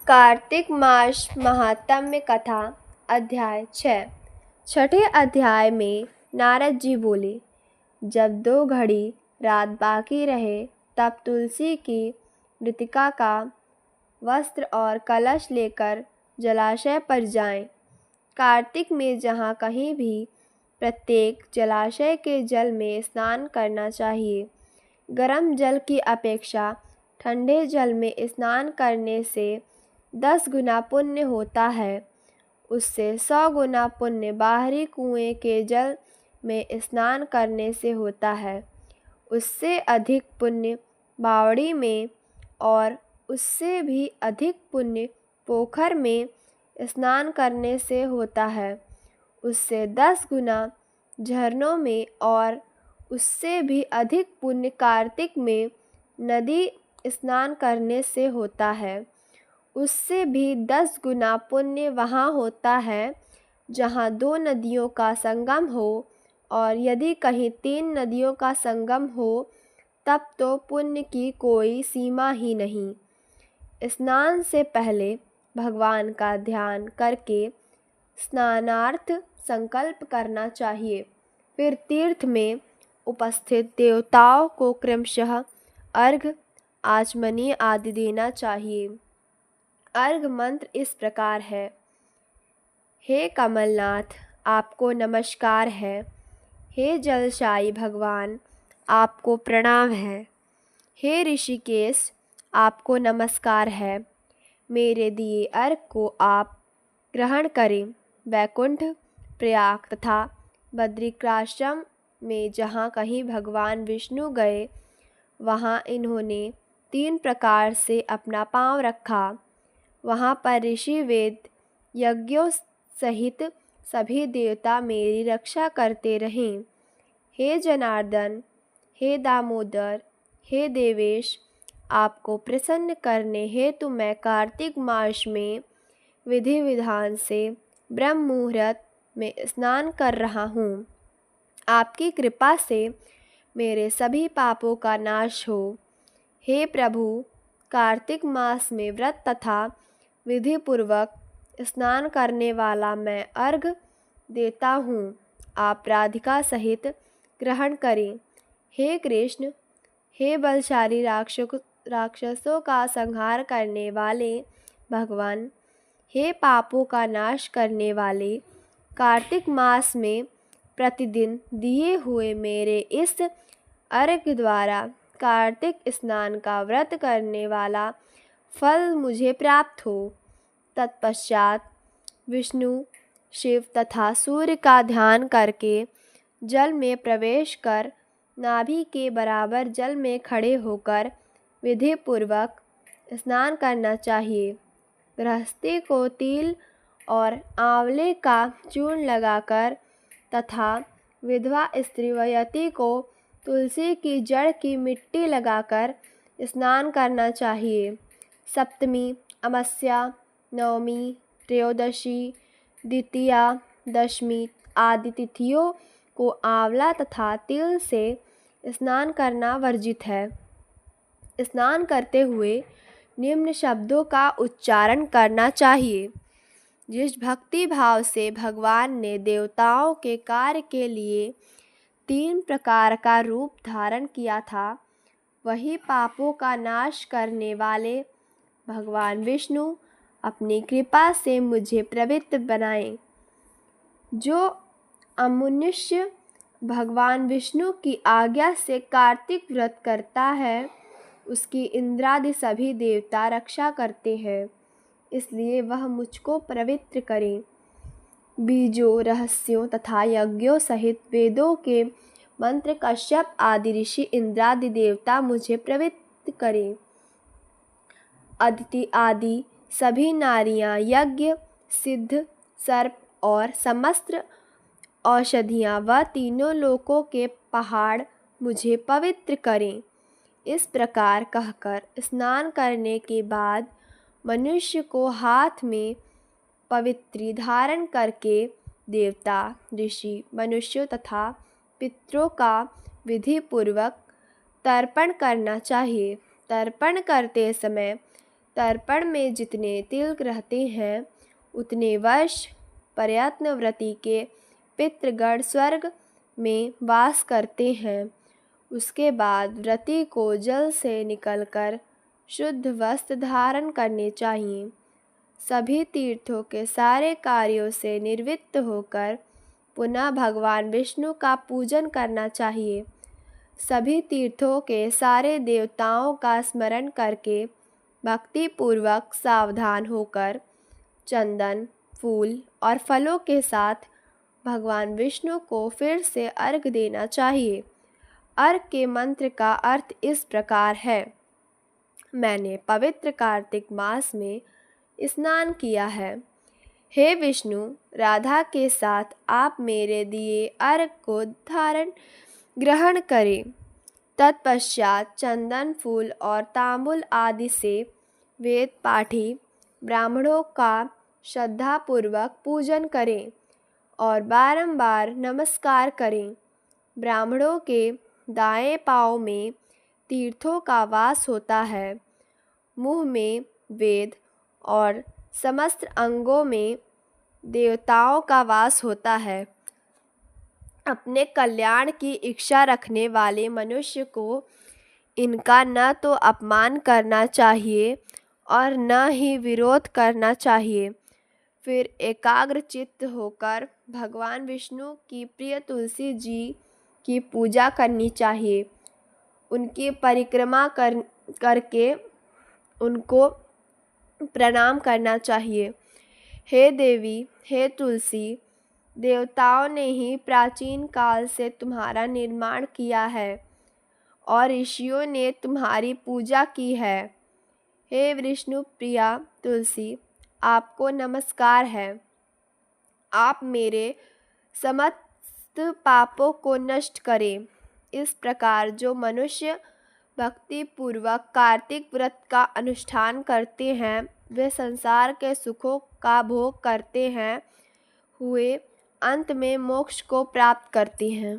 कार्तिक मास महात्म्य कथा अध्याय 6। छठे अध्याय में नारद जी बोले, जब 2 घड़ी रात बाकी रहे तब तुलसी की मृतिका का वस्त्र और कलश लेकर जलाशय पर जाएं। कार्तिक में जहाँ कहीं भी प्रत्येक जलाशय के जल में स्नान करना चाहिए। गर्म जल की अपेक्षा ठंडे जल में स्नान करने से 10 गुना पुण्य होता है। उससे 100 गुना पुण्य बाहरी कुएं के जल में स्नान करने से होता है। उससे अधिक पुण्य बावड़ी में और उससे भी अधिक पुण्य पोखर में स्नान करने से होता है। उससे 10 गुना झरनों में और उससे भी अधिक पुण्य कार्तिक में नदी स्नान करने से होता है। उससे भी 10 गुना पुण्य वहाँ होता है जहाँ 2 नदियों का संगम हो, और यदि कहीं 3 नदियों का संगम हो तब तो पुण्य की कोई सीमा ही नहीं। स्नान से पहले भगवान का ध्यान करके स्नानार्थ संकल्प करना चाहिए। फिर तीर्थ में उपस्थित देवताओं को क्रमशः अर्घ्य, आचमनी आदि देना चाहिए। अर्घ्य मंत्र इस प्रकार है। हे कमलनाथ, आपको नमस्कार है। हे जलशायी भगवान, आपको प्रणाम है। हे ऋषिकेश, आपको नमस्कार है। मेरे दिए अर्घ्य को आप ग्रहण करें। वैकुंठ, प्रयाग तथा बद्रिकाश्रम में जहाँ कहीं भगवान विष्णु गए वहाँ इन्होंने 3 प्रकार से अपना पांव रखा। वहाँ पर ऋषि वेद यज्ञों सहित सभी देवता मेरी रक्षा करते रहें। हे जनार्दन, हे दामोदर, हे देवेश, आपको प्रसन्न करने हेतु मैं कार्तिक मास में विधि विधान से ब्रह्म मुहूर्त में स्नान कर रहा हूँ। आपकी कृपा से मेरे सभी पापों का नाश हो। हे प्रभु, कार्तिक मास में व्रत तथा विधि पूर्वक स्नान करने वाला मैं अर्घ्य देता हूँ। आप राधिका सहित ग्रहण करें। हे कृष्ण, हे बलशाली राक्षसों का संहार करने वाले भगवान, हे पापों का नाश करने वाले, कार्तिक मास में प्रतिदिन दिए हुए मेरे इस अर्घ्य द्वारा कार्तिक स्नान का व्रत करने वाला फल मुझे प्राप्त हो। तत्पश्चात विष्णु, शिव तथा सूर्य का ध्यान करके जल में प्रवेश कर नाभि के बराबर जल में खड़े होकर विधि पूर्वक स्नान करना चाहिए। गृहस्थी को तिल और आंवले का चूर्ण लगाकर तथा विधवा स्त्री व यति को तुलसी की जड़ की मिट्टी लगाकर स्नान करना चाहिए। सप्तमी, अमावस्या, नवमी, त्रयोदशी, द्वितीया, दशमी आदि तिथियों को आंवला तथा तिल से स्नान करना वर्जित है। स्नान करते हुए निम्न शब्दों का उच्चारण करना चाहिए। जिस भक्ति भाव से भगवान ने देवताओं के कार्य के लिए 3 प्रकार का रूप धारण किया था, वही पापों का नाश करने वाले भगवान विष्णु अपनी कृपा से मुझे पवित्र बनाएं। जो अमनुष्य भगवान विष्णु की आज्ञा से कार्तिक व्रत करता है, उसकी इंद्रादि सभी देवता रक्षा करते हैं, इसलिए वह मुझको पवित्र करें। बीजों, रहस्यों तथा यज्ञों सहित वेदों के मंत्र कश्यप आदि ऋषि इंद्रादि देवता मुझे पवित्र करें। अदिति आदि सभी नारियां, यज्ञ, सिद्ध, सर्प और समस्त औषधियाँ व तीनों लोकों के पहाड़ मुझे पवित्र करें। इस प्रकार कहकर स्नान करने के बाद मनुष्य को हाथ में पवित्री धारण करके देवता, ऋषि, मनुष्यों तथा पितरों का विधि पूर्वक तर्पण करना चाहिए। तर्पण करते समय तर्पण में जितने तिल रहते हैं उतने वर्ष प्रयत्नव्रती के पितृगण स्वर्ग में वास करते हैं। उसके बाद व्रती को जल से निकलकर शुद्ध वस्त्र धारण करने चाहिए। सभी तीर्थों के सारे कार्यों से निवृत्त होकर पुनः भगवान विष्णु का पूजन करना चाहिए। सभी तीर्थों के सारे देवताओं का स्मरण करके भक्तिपूर्वक सावधान होकर चंदन, फूल और फलों के साथ भगवान विष्णु को फिर से अर्घ देना चाहिए। अर्घ के मंत्र का अर्थ इस प्रकार है। मैंने पवित्र कार्तिक मास में स्नान किया है। हे विष्णु, राधा के साथ आप मेरे दिए अर्घ को ग्रहण करें। तत्पश्चात चंदन, फूल और तांबुल आदि से वेद पाठी ब्राह्मणों का श्रद्धापूर्वक पूजन करें और बारंबार नमस्कार करें। ब्राह्मणों के दाएं पाँव में तीर्थों का वास होता है, मुंह में वेद और समस्त अंगों में देवताओं का वास होता है। अपने कल्याण की इच्छा रखने वाले मनुष्य को इनका न तो अपमान करना चाहिए और न ही विरोध करना चाहिए। फिर एकाग्र चित्त होकर भगवान विष्णु की प्रिय तुलसी जी की पूजा करनी चाहिए। उनकी परिक्रमा करके उनको प्रणाम करना चाहिए। हे देवी, हे तुलसी, देवताओं ने ही प्राचीन काल से तुम्हारा निर्माण किया है और ऋषियों ने तुम्हारी पूजा की है। हे विष्णु प्रिया तुलसी, आपको नमस्कार है। आप मेरे समस्त पापों को नष्ट करें। इस प्रकार जो मनुष्य भक्तिपूर्वक कार्तिक व्रत का अनुष्ठान करते हैं वे संसार के सुखों का भोग करते हैं हुए अंत में मोक्ष को प्राप्त करते हैं।